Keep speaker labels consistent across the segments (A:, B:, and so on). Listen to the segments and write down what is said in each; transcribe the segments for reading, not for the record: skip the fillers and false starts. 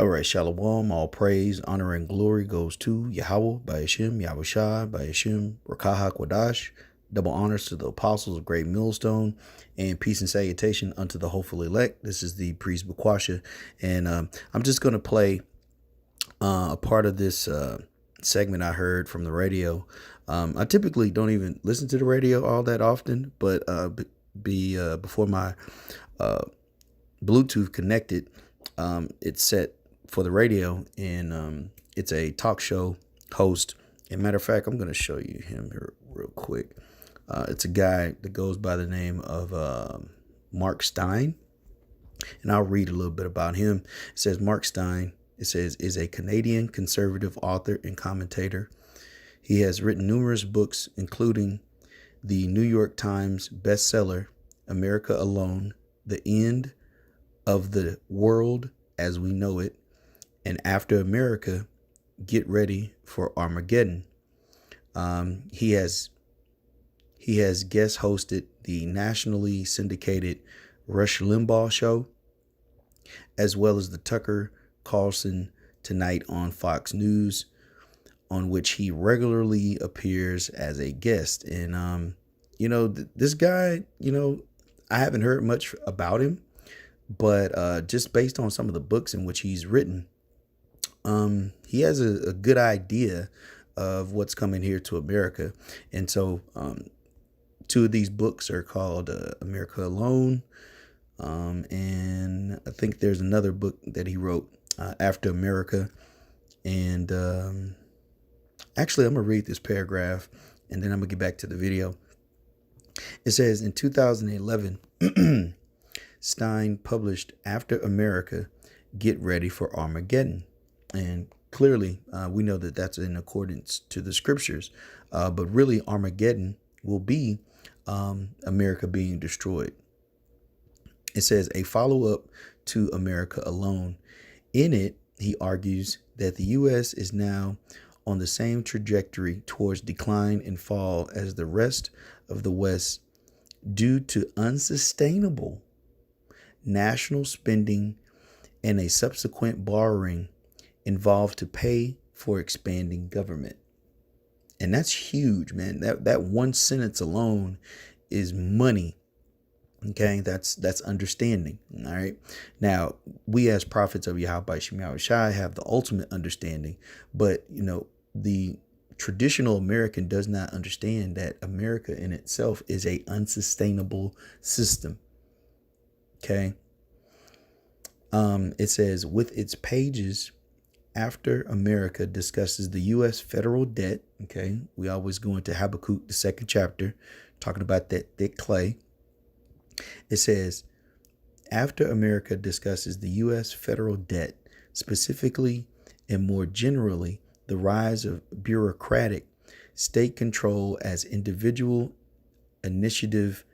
A: All right, Shalom, all praise, honor, and glory goes to Yahweh, Ba'ashim, Yahushai, Ba'ashim, Rakaha Kwadash. Double honors to the apostles of Great Millstone, and peace and salutation unto the hopeful elect. This is the priest Bakwasha, and I'm just going to play a part of this segment I heard from the radio. I typically don't even listen to the radio all that often, but before my Bluetooth connected, it's set for the radio, and it's a talk show host. And matter of fact, I'm going to show you him here real quick. It's a guy that goes by the name of Mark Steyn, and I'll read a little bit about him. It says Mark Steyn, it says, is a Canadian conservative author and commentator. He has written numerous books, including the New York Times bestseller, America Alone, The End of the World as We Know It, and After America, Get Ready for Armageddon. He has guest hosted the nationally syndicated Rush Limbaugh show, as well as the Tucker Carlson Tonight on Fox News, on which he regularly appears as a guest. And this guy, I haven't heard much about him, but just based on some of the books in which he's written, he has a good idea of what's coming here to America. And so two of these books are called America Alone. And I think there's another book that he wrote, After America. And actually, I'm going to read this paragraph, and then I'm going to get back to the video. It says, in 2011, Steyn published After America, Get Ready for Armageddon. And clearly, we know that that's in accordance to the scriptures. But really, Armageddon will be America being destroyed. It says, a follow-up to America Alone. In it, he argues that the U.S. is now on the same trajectory towards decline and fall as the rest of the West due to unsustainable national spending and a subsequent borrowing involved to pay for expanding government. And that's huge, man. That one sentence alone is money. Okay, that's understanding. All right. Now, we as prophets of Yahweh Shai have the ultimate understanding, but the traditional American does not understand that America in itself is a unsustainable system. Okay. It says, with its pages, After America discusses the U.S. federal debt. Okay, we always go into Habakkuk, the second chapter, talking about that thick clay. It says, After America discusses the U.S. federal debt, specifically and more generally, the rise of bureaucratic state control as individual initiative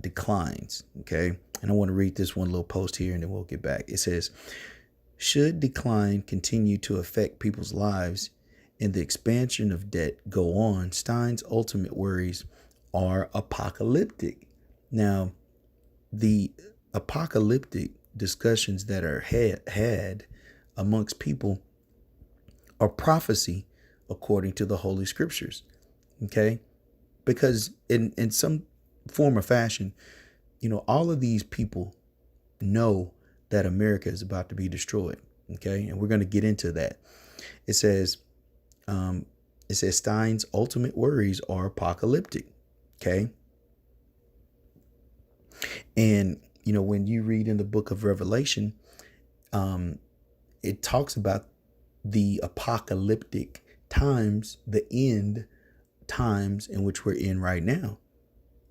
A: declines. Okay, and I want to read this one little post here, and then we'll get back. It says, should decline continue to affect people's lives and the expansion of debt go on, Steyn's ultimate worries are apocalyptic. Now, the apocalyptic discussions that are had amongst people are prophecy according to the Holy Scriptures. Okay? Because in some form or fashion, all of these people know that America is about to be destroyed. Okay? And we're going to get into that. It says Steyn's ultimate worries are apocalyptic. Okay? And, when you read in the book of Revelation, it talks about the apocalyptic times, the end times in which we're in right now.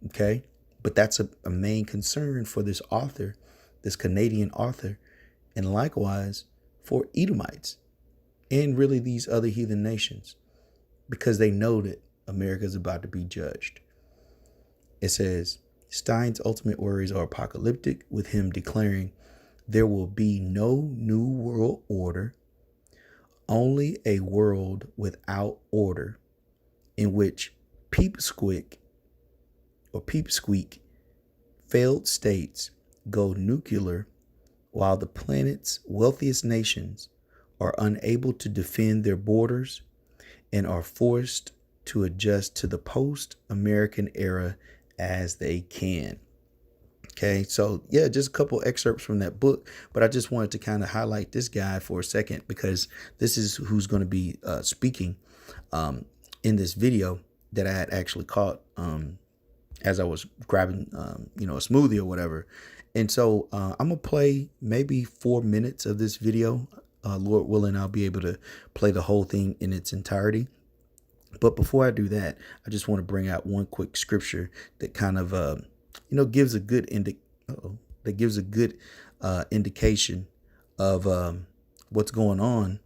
A: Okay. But that's a main concern for this author, this Canadian author, and likewise for Edomites and really these other heathen nations, because they know that America is about to be judged. It says, Steyn's ultimate worries are apocalyptic, with him declaring there will be no new world order, only a world without order, in which peep squeak, failed states go nuclear while the planet's wealthiest nations are unable to defend their borders and are forced to adjust to the post-American era as they can. Okay, so yeah, just a couple excerpts from that book, but I just wanted to kind of highlight this guy for a second because this is who's going to be speaking in this video that I had actually caught as I was grabbing, a smoothie or whatever. And so I'm going to play maybe 4 minutes of this video. Lord willing, I'll be able to play the whole thing in its entirety. But before I do that, I just want to bring out one quick scripture that kind of gives a good indication of what's going on,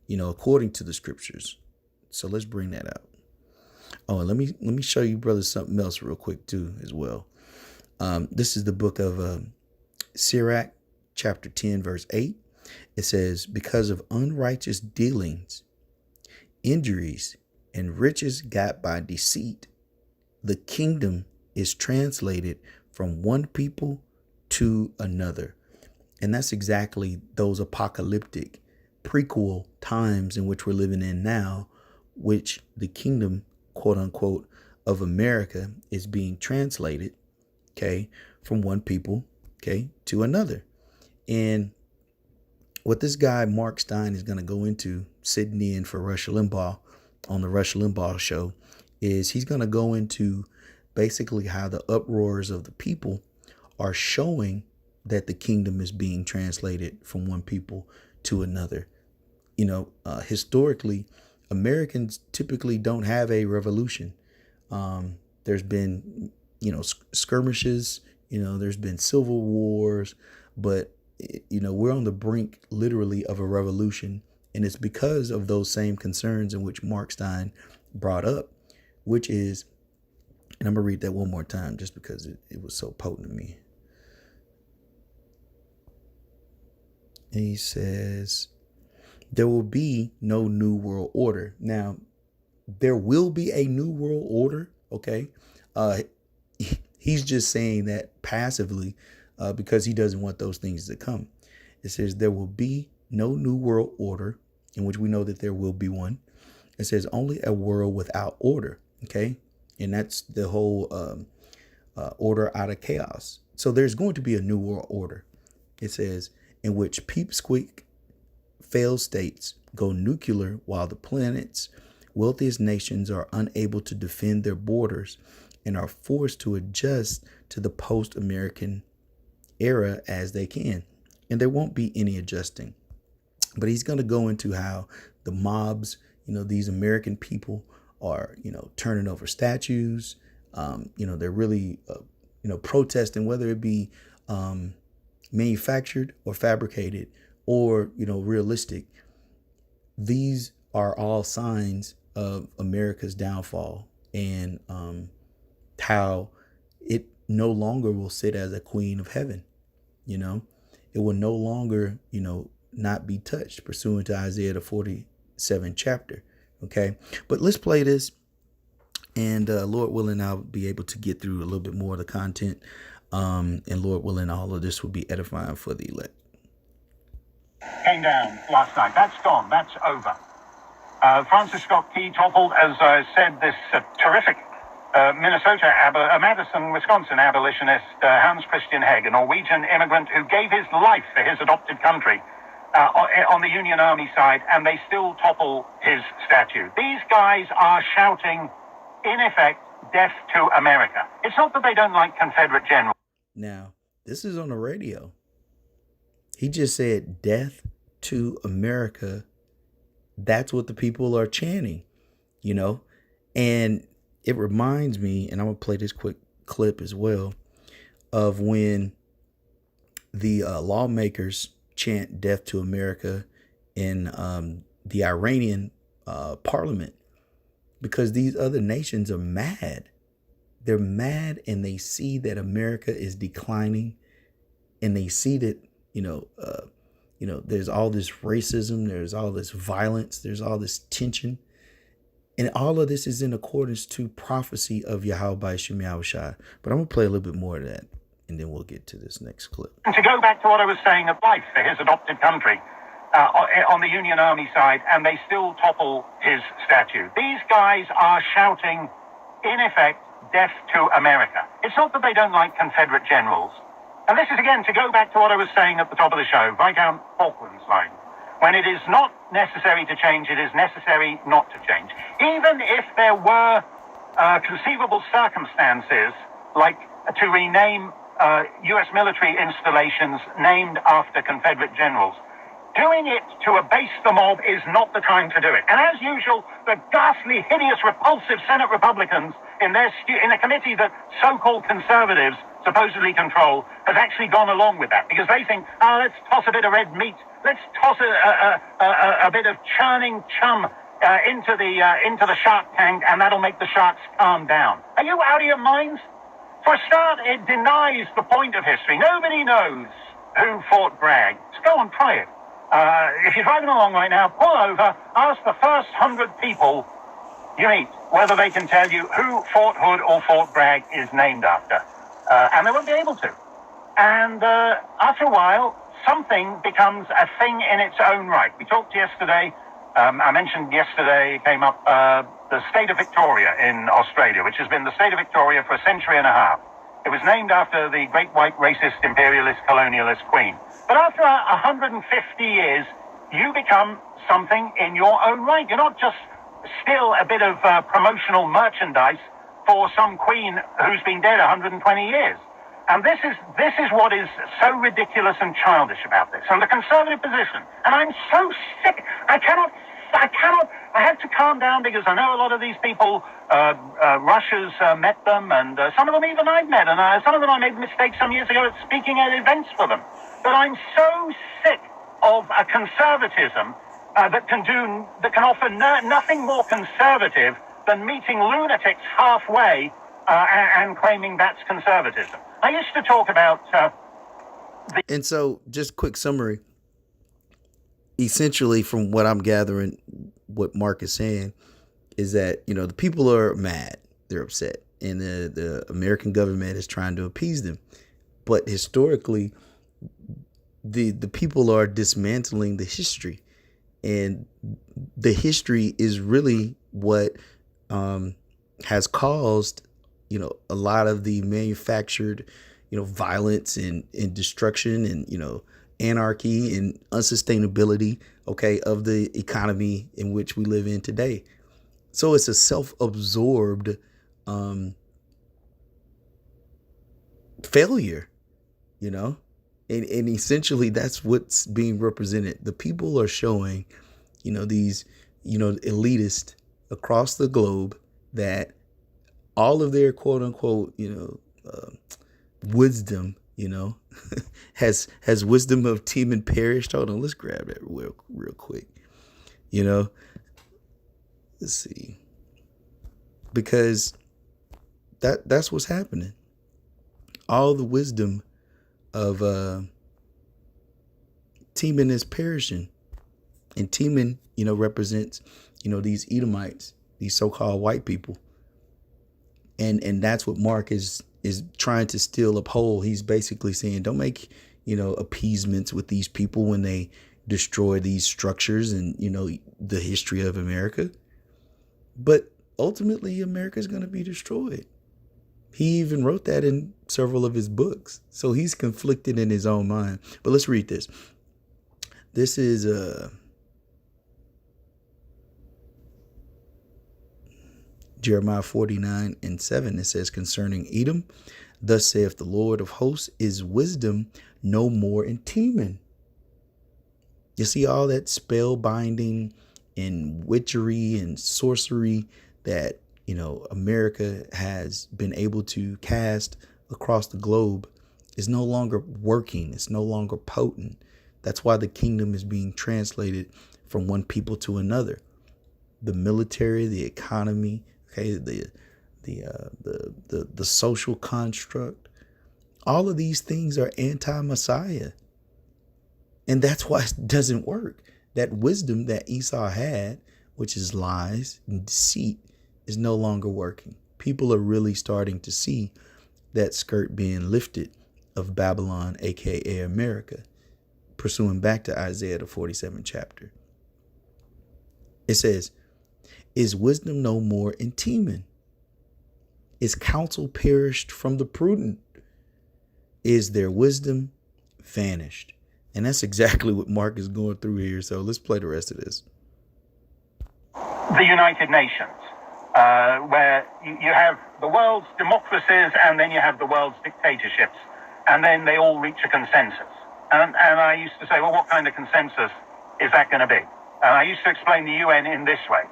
A: according to the scriptures. So let's bring that out. Oh, and let me show you, brothers, something else real quick too, as well. This is the book of Sirach, chapter 10, verse 8. It says, because of unrighteous dealings, injuries, and riches got by deceit, the kingdom is translated from one people to another. And that's exactly those apocalyptic prequel times in which we're living in now, which the kingdom, quote unquote, of America is being translated, okay, from one people, okay, to another. And what this guy, Mark Steyn, is going to go into, sitting in for Rush Limbaugh on the Rush Limbaugh show, is he's going to go into basically how the uproars of the people are showing that the kingdom is being translated from one people to another. Historically, Americans typically don't have a revolution. There's been, skirmishes, there's been civil wars, but, we're on the brink literally of a revolution. And it's because of those same concerns in which Mark Steyn brought up, which is, and I'm going to read that one more time just because it was so potent to me. And he says, there will be no new world order. Now, there will be a new world order, okay? He's just saying that passively because he doesn't want those things to come. It says there will be no new world order, in which we know that there will be one. It says only a world without order, okay? And that's the whole order out of chaos. So there's going to be a new world order. It says in which peepsqueak failed states go nuclear while the planet's wealthiest nations are unable to defend their borders and are forced to adjust to the post-American era as they can. And there won't be any adjusting. But he's going to go into how the mobs, these American people are, turning over statues. They're really, protesting, whether it be manufactured or fabricated or, realistic. These are all signs of America's downfall and how it no longer will sit as a queen of heaven. It will no longer, not be touched, pursuant to Isaiah the 47th chapter. Okay, but let's play this, and Lord willing, I'll be able to get through a little bit more of the content, and Lord willing, all of this will be edifying for the elect.
B: Came down last night. That's gone. That's over. Francis Scott Key toppled, as I said, this terrific Madison, Wisconsin abolitionist Hans Christian Heg, a Norwegian immigrant who gave his life for his adopted country on the Union Army side, and they still topple his statue. These guys are shouting, in effect, death to America. It's not that they don't like Confederate generals.
A: Now, this is on the radio. He just said death to America. That's what the people are chanting, and it reminds me, and I'm going to play this quick clip as well, of when the lawmakers chant death to America in the Iranian parliament, because these other nations are mad. They're mad, and they see that America is declining, and they see that, there's all this racism, there's all this violence, there's all this tension. And all of this is in accordance to prophecy of Yahweh Shem Yahushua. But I'm going to play a little bit more of that. and then we'll get to this next clip.
B: To go back to what I was saying of life for his adopted country on the Union Army side, and they still topple his statue. These guys are shouting, in effect, death to America. It's not that they don't like Confederate generals. And this is, again, to go back to what I was saying at the top of the show, Viscount Falkland's line. When it is not necessary to change, it is necessary not to change. Even if there were conceivable circumstances, like to rename U.S. military installations named after Confederate generals, doing it to abase the mob is not the time to do it. And as usual, the ghastly, hideous, repulsive Senate Republicans in a committee that so-called conservatives supposedly control has actually gone along with that because they think, let's toss a bit of red meat, let's toss a bit of churning chum into the shark tank, and that'll make the sharks calm down. Are you out of your minds? For a start, it denies the point of history. Nobody knows who fought Bragg. Just go and try it. If you're driving along right now, pull over, ask the first 100 people you meet whether they can tell you who Fort Hood or Fort Bragg is named after. And they won't be able to. And after a while, something becomes a thing in its own right. We talked yesterday, I mentioned yesterday, came up the state of Victoria in Australia, which has been the state of Victoria for a century and a half. It was named after the great white racist imperialist colonialist queen. But after 150 years, you become something in your own right. You're not just still a bit of promotional merchandise for some queen who's been dead 120 years. And this is what is so ridiculous and childish about this. And the conservative position, and I'm so sick, I have to calm down because I know a lot of these people, Russia's met them, and some of them even I've met, and some of them I made mistakes some years ago at speaking at events for them. But I'm so sick of a conservatism that can offer nothing more conservative than meeting lunatics halfway and claiming that's conservatism. I used to talk about
A: and so just quick summary. Essentially, from what I'm gathering, what Mark is saying is that, the people are mad. They're upset. And the American government is trying to appease them. But historically, the people are dismantling the history. And the history is really what has caused, a lot of the manufactured, violence and destruction and, anarchy and unsustainability, of the economy in which we live in today. So it's a self-absorbed failure, and essentially that's what's being represented. The people are showing, these, elitists across the globe that all of their quote unquote, wisdom, has wisdom of Timon perished. Hold on, let's grab that real quick. Let's see, because that's what's happening. All the wisdom of Timon is perishing, and Timon, represents, these Edomites, these so-called white people, and that's what Mark is trying to still uphold. He's basically saying, don't make, appeasements with these people when they destroy these structures and, the history of America. But ultimately, America is going to be destroyed. He even wrote that in several of his books. So he's conflicted in his own mind. But let's read this. This is Jeremiah 49:7. It says, concerning Edom, thus saith the Lord of hosts, is wisdom no more in Timon. You see all that spell binding and witchery and sorcery that, America has been able to cast across the globe is no longer working. It's no longer potent. That's why the kingdom is being translated from one people to another. The military, the economy, the social construct, all of these things are anti-Messiah. And that's why it doesn't work. That wisdom that Esau had, which is lies and deceit, is no longer working. People are really starting to see that skirt being lifted of Babylon, aka America, pursuing back to Isaiah the 47th chapter. It says, is wisdom no more in Teman? Is counsel perished from the prudent? Is their wisdom vanished? And that's exactly what Mark is going through here. So let's play the rest of this.
B: The United Nations, where you have the world's democracies and then you have the world's dictatorships, and then they all reach a consensus. And I used to say, well, what kind of consensus is that going to be? And I used to explain the UN in this way,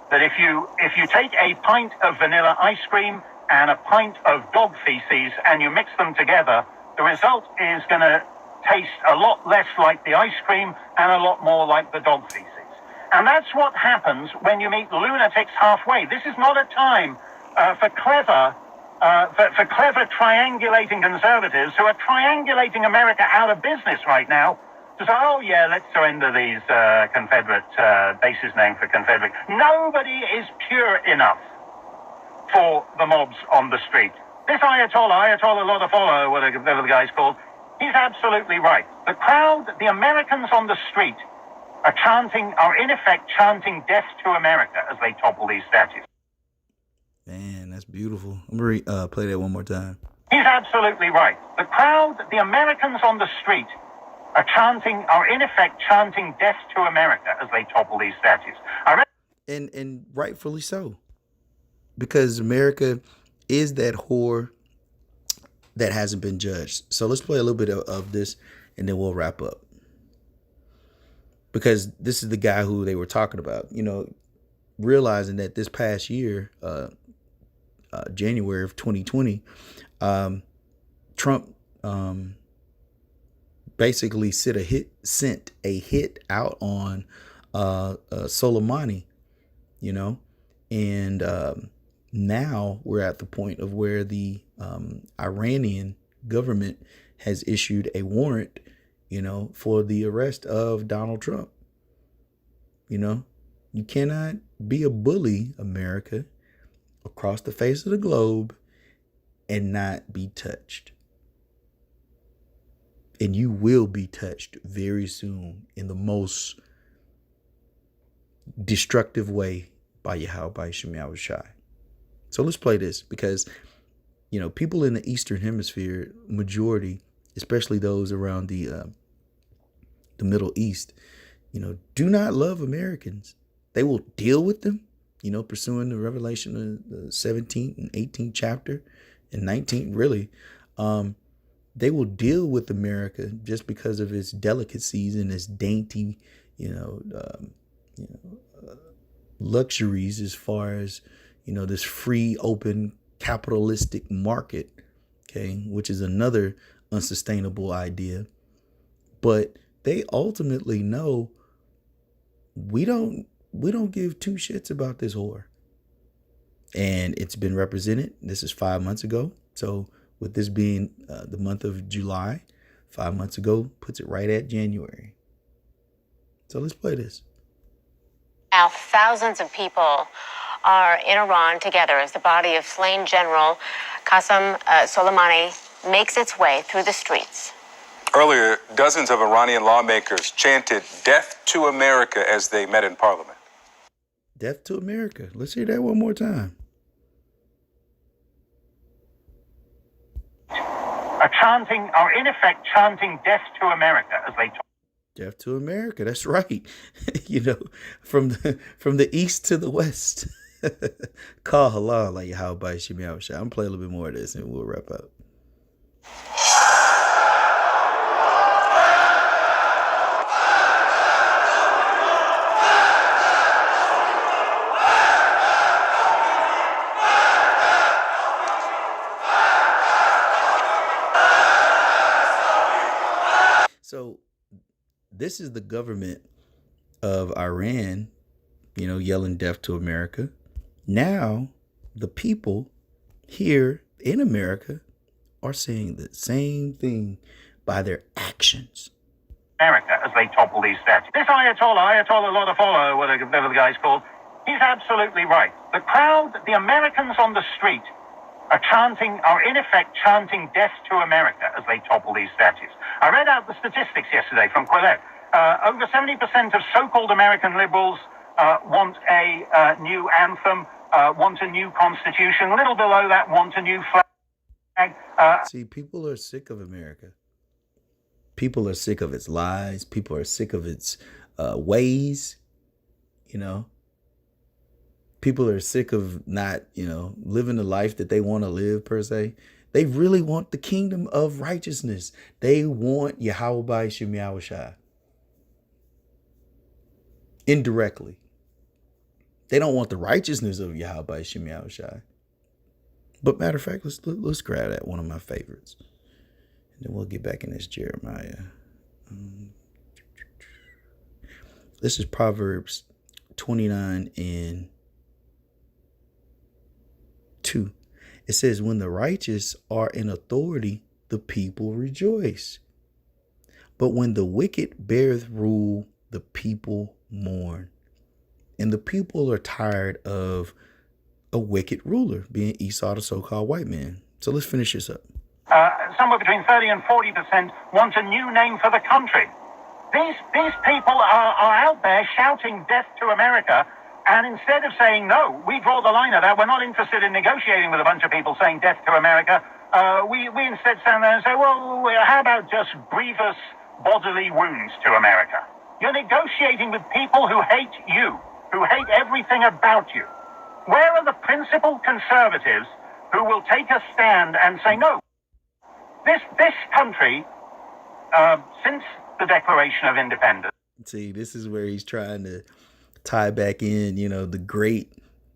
B: that if you take a pint of vanilla ice cream and a pint of dog feces and you mix them together, the result is going to taste a lot less like the ice cream and a lot more like the dog feces. And that's what happens when you meet lunatics halfway. This is not a time for clever triangulating conservatives who are triangulating America out of business right now to say, oh yeah, let's surrender these Confederate bases named for Confederate. Nobody is pure enough for the mobs on the street. This Ayatollah Lodafolo, whatever the guy's called, he's absolutely right. The crowd, the Americans on the street, are in effect chanting death to America as they topple these statues.
A: Man, that's beautiful. I'm going to play that one more time.
B: He's absolutely right. The crowd, the Americans on the street, are in effect chanting death to America as they topple these statues.
A: And rightfully so. Because America is that whore that hasn't been judged. So let's play a little bit of this and then we'll wrap up. Because this is the guy who they were talking about, you know, realizing that this past year, January of 2020, Trump basically sent a hit out on Soleimani, you know, and now we're at the point of where the Iranian government has issued a warrant, you know, for the arrest of Donald Trump. You know, you cannot be a bully, America, across the face of the globe and not be touched. And you will be touched very soon in the most destructive way by Yahweh Shem Yahushai. So let's play this because, you know, people in the Eastern Hemisphere, majority, especially those around the Middle East, you know, do not love Americans. They will deal with them, you know, pursuing the revelation of the 17th and 18th chapter and 19th, really. They will deal with America just because of its delicacies and its dainty, luxuries as far as, you know, this free, open, capitalistic market, okay, which is another unsustainable idea. But they ultimately know we don't give two shits about this whore. And it's been represented. This is 5 months ago. So with this being the month of July, 5 months ago, puts it right at January. So let's play this.
C: Now, thousands of people are in Iran together as the body of slain General Qasem Soleimani makes its way through the streets.
D: Earlier, dozens of Iranian lawmakers chanted death to America as they met in parliament.
A: Death to America. Let's hear that one more time.
B: Are in effect chanting death to America as they talk.
A: Death to America. That's right. You know, from the east to the west. Call halal like Yahweh Shem Yahushai. I'm gonna play a little bit more of this and we'll wrap up. So this is the government of Iran, you know, yelling death to America. Now the people here in America are saying the same thing by their actions.
B: America as they topple these statues. This Ayatollah Lodafolo, whatever the guy's called, he's absolutely right. The crowd, the Americans on the street, are in effect chanting death to America as they topple these statues. I read out the statistics yesterday from Quillette. Over 70% of so-called American liberals want a new anthem, want a new constitution. A little below that, want a new flag.
A: See, people are sick of America. People are sick of its lies. People are sick of its ways. You know, people are sick of not, living the life that they want to live, per se. They really want the kingdom of righteousness. They want Yahweh Shem Yahushai. Indirectly. They don't want the righteousness of Yahweh Shem Yahushai. But matter of fact, let's grab that, one of my favorites. And then we'll get back in this Jeremiah. This is Proverbs 29 and 2. It says, when the righteous are in authority, the people rejoice. But when the wicked beareth rule, the people mourn. And the people are tired of a wicked ruler, being Esau, the so-called white man. So let's finish this up.
B: Somewhere between 30 and 40% want a new name for the country. These people are out there shouting death to America. And instead of saying, no, we draw the line at that, we're not interested in negotiating with a bunch of people saying death to America, we instead stand there and say, well, how about just grievous bodily wounds to America? You're negotiating with people who hate you, who hate everything about you. Where are the principled conservatives who will take a stand and say, no, this country, since the Declaration of Independence.
A: See, this is where he's trying to tie back in, the great,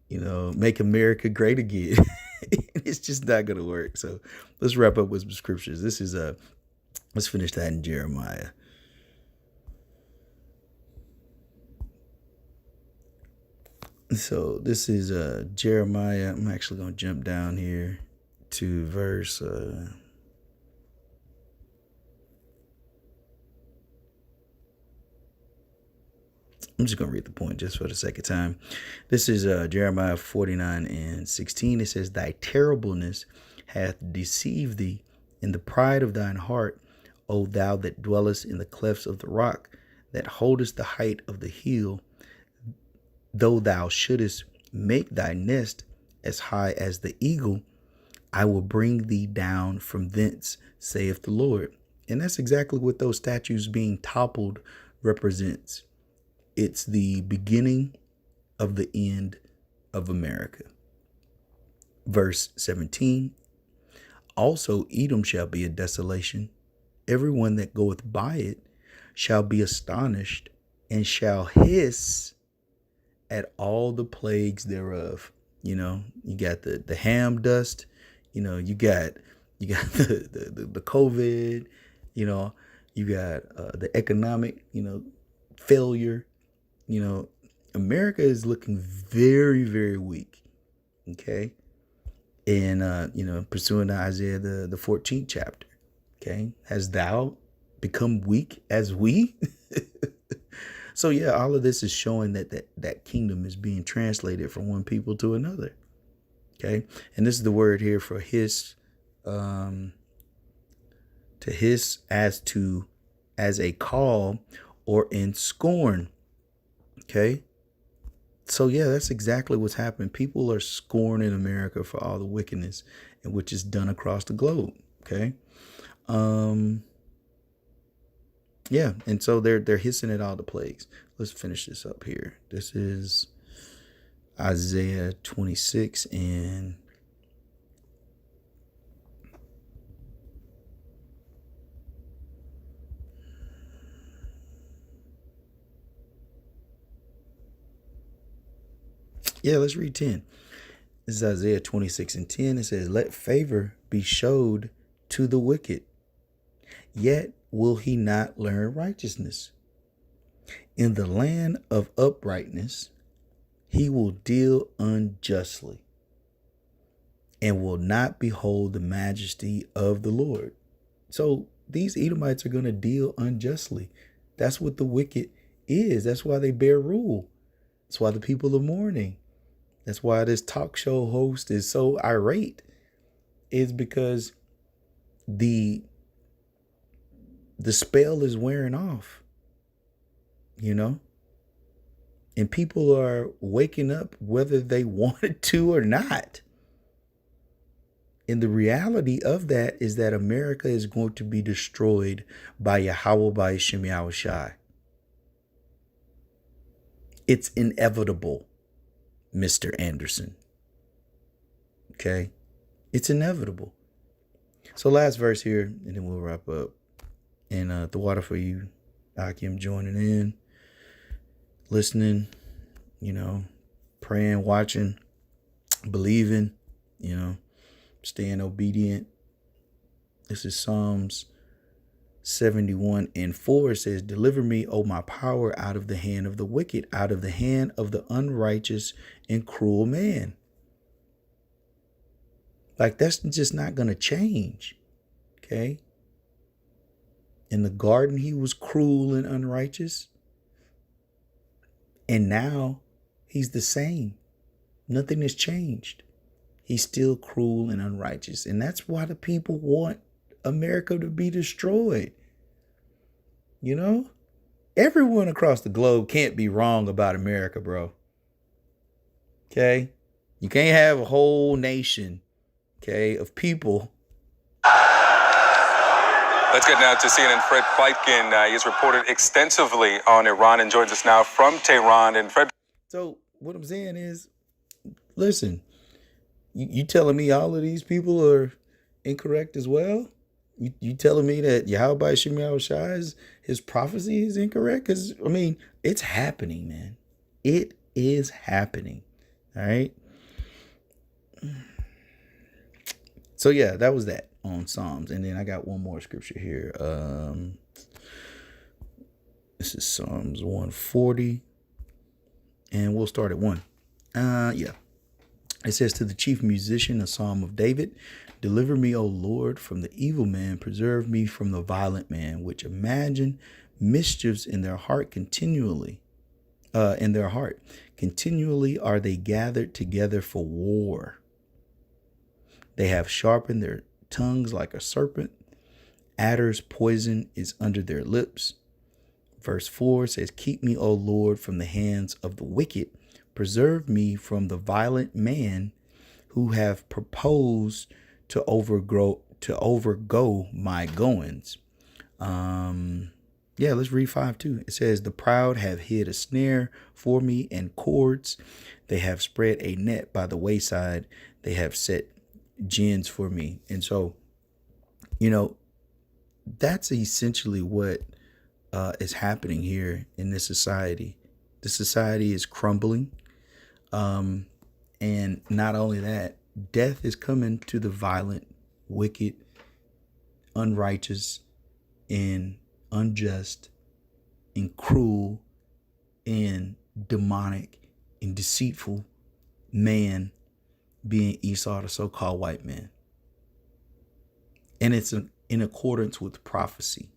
A: make America great again. It's just not going to work. So let's wrap up with some scriptures. This is, let's finish that in Jeremiah. So this is Jeremiah. I'm actually going to jump down here to verse I'm just going to read the point just for the sake of time. This is Jeremiah 49 and 16. It says, thy terribleness hath deceived thee in the pride of thine heart, O thou that dwellest in the clefts of the rock, that holdest the height of the hill. Though thou shouldest make thy nest as high as the eagle, I will bring thee down from thence, saith the Lord. And that's exactly what those statues being toppled represents. It's the beginning of the end of America. Verse 17, also Edom shall be a desolation. Everyone that goeth by it shall be astonished and shall hiss at all the plagues thereof. You got the ham dust, you got the COVID, you got the economic, failure. America is looking very, very weak. Okay. And, pursuing Isaiah, the 14th chapter. Okay. Has thou become weak as we? So, yeah, all of this is showing that kingdom is being translated from one people to another. Okay. And this is the word here for hiss, to hiss as a call or in scorn. Okay. So, yeah, that's exactly what's happening. People are scorning America for all the wickedness and which is done across the globe. Okay. Yeah. And so they're hissing at all the plagues. Let's finish this up here. This is Isaiah 26 and let's read 10. This is Isaiah 26 and 10. It says, let favor be showed to the wicked, yet will he not learn righteousness. In the land of uprightness, he will deal unjustly and will not behold the majesty of the Lord. So these Edomites are going to deal unjustly. That's what the wicked is. That's why they bear rule. That's why the people are mourning. That's why this talk show host is so irate. is because the spell is wearing off, you know? And people are waking up whether they wanted to or not. And the reality of that is that America is going to be destroyed by Yahweh by Shem Shai. It's inevitable, Mr. Anderson. Okay? It's inevitable. So last verse here, and then we'll wrap up. And the water for you, Akim, joining in, listening, praying, watching, believing, staying obedient. This is Psalms 71:4. It says, deliver me, O my power, out of the hand of the wicked, out of the hand of the unrighteous and cruel man. Like, that's just not going to change. Okay? In the garden, he was cruel and unrighteous. And now he's the same. Nothing has changed. He's still cruel and unrighteous. And that's why the people want America to be destroyed. Everyone across the globe can't be wrong about America, bro. Okay? You can't have a whole nation, of people.
D: Let's get now to CNN Fred Pleitgen. He's reported extensively on Iran and joins us now from Tehran. And Fred.
A: So what I'm saying is, listen, you telling me all of these people are incorrect as well? You telling me that Yahweh Shem Shai, his prophecy is incorrect? Because, it's happening, man. It is happening. All right? So, yeah, that was that on Psalms. And then I got one more scripture here. This is Psalms 140. And we'll start at 1. It says, to the chief musician, a psalm of David, deliver me, O Lord, from the evil man. Preserve me from the violent man, which imagine mischiefs in their heart continually. Continually are they gathered together for war. They have sharpened their tongues like a serpent. Adder's poison is under their lips. Verse 4 says, keep me, O Lord, from the hands of the wicked. Preserve me from the violent man who have proposed to overgo my goings. Let's read 5 too. It says, the proud have hid a snare for me and cords. They have spread a net by the wayside. They have set gins for me. And so, that's essentially what is happening here in this society. The society is crumbling. And not only that, death is coming to the violent, wicked, unrighteous, and unjust, and cruel, and demonic, and deceitful man, being Esau, the so-called white man. And it's in accordance with prophecy.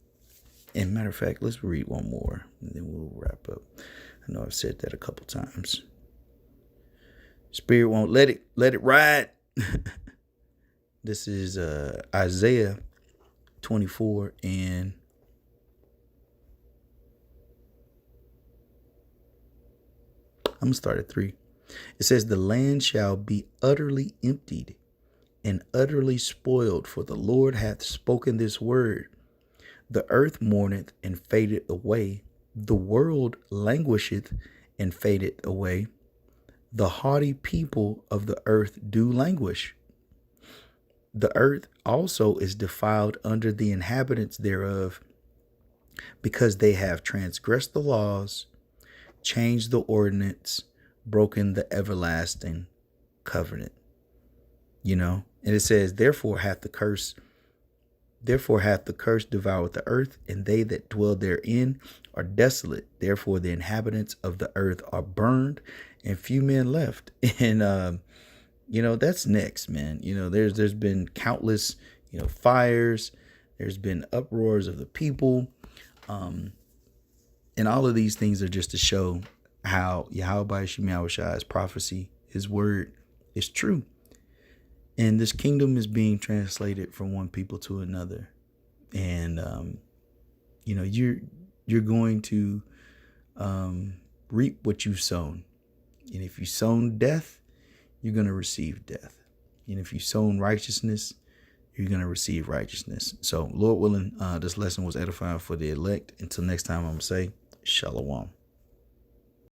A: And matter of fact, let's read one more, and then we'll wrap up. I know I've said that a couple times. Spirit won't let it ride. This is Isaiah 24 and I'm going to start at 3. It says, the land shall be utterly emptied and utterly spoiled, for the Lord hath spoken this word. The earth mourneth and fadeth away. The world languisheth and fadeth away. The haughty people of the earth do languish. The earth also is defiled under the inhabitants thereof, because they have transgressed the laws, changed the ordinance, broken the everlasting covenant. And it says, therefore hath the curse devoured the earth, and they that dwell therein are desolate. Therefore the inhabitants of the earth are burned, and few men left. And that's next, man. There's been countless fires. There's been uproars of the people, and all of these things are just to show how Yahweh Shem Shai's prophecy, his word, is true. And this kingdom is being translated from one people to another. And, you're going to reap what you've sown. And if you sown death, you're going to receive death. And if you sown righteousness, you're going to receive righteousness. So, Lord willing, this lesson was edifying for the elect. Until next time, I'm going to say, Shalom.